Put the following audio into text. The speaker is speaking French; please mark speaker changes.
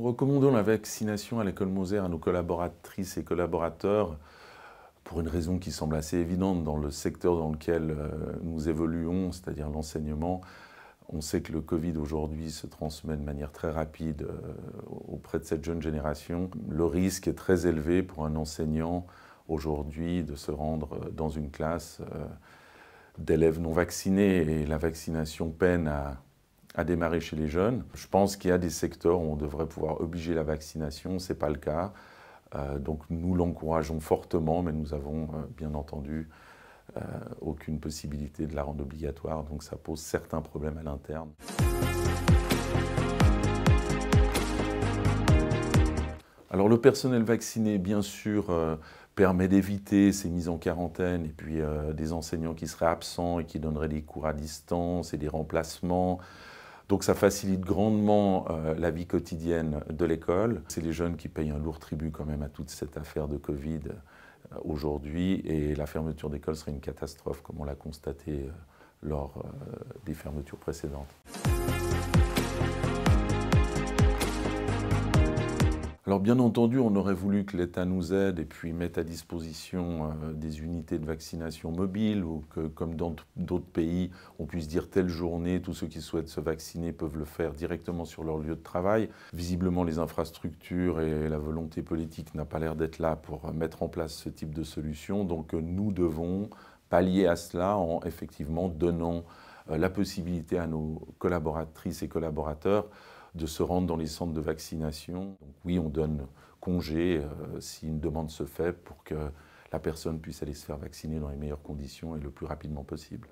Speaker 1: recommandons la vaccination à l'École Moser à nos collaboratrices et collaborateurs pour une raison qui semble assez évidente dans le secteur dans lequel nous évoluons, c'est-à-dire l'enseignement. On sait que le Covid aujourd'hui se transmet de manière très rapide auprès de cette jeune génération. Le risque est très élevé pour un enseignant aujourd'hui de se rendre dans une classe d'élèves non vaccinés, et la vaccination peine à démarrer chez les jeunes. Je pense qu'il y a des secteurs où on devrait pouvoir obliger la vaccination, ce n'est pas le cas. Donc nous l'encourageons fortement, mais nous avons bien entendu aucune possibilité de la rendre obligatoire, donc ça pose certains problèmes à l'interne. Alors le personnel vacciné, bien sûr, permet d'éviter ces mises en quarantaine et puis des enseignants qui seraient absents et qui donneraient des cours à distance et des remplacements. Donc ça facilite grandement la vie quotidienne de l'école. C'est les jeunes qui payent un lourd tribut quand même à toute cette affaire de Covid aujourd'hui, et la fermeture d'école serait une catastrophe comme on l'a constaté lors des fermetures précédentes. Alors bien entendu, on aurait voulu que l'État nous aide et puis mette à disposition des unités de vaccination mobiles, ou que, comme dans d'autres pays, on puisse dire telle journée, tous ceux qui souhaitent se vacciner peuvent le faire directement sur leur lieu de travail. Visiblement, les infrastructures et la volonté politique n'a pas l'air d'être là pour mettre en place ce type de solution. Donc nous devons pallier à cela en effectivement donnant la possibilité à nos collaboratrices et collaborateurs de se rendre dans les centres de vaccination. Donc oui, on donne congé si une demande se fait pour que la personne puisse aller se faire vacciner dans les meilleures conditions et le plus rapidement possible.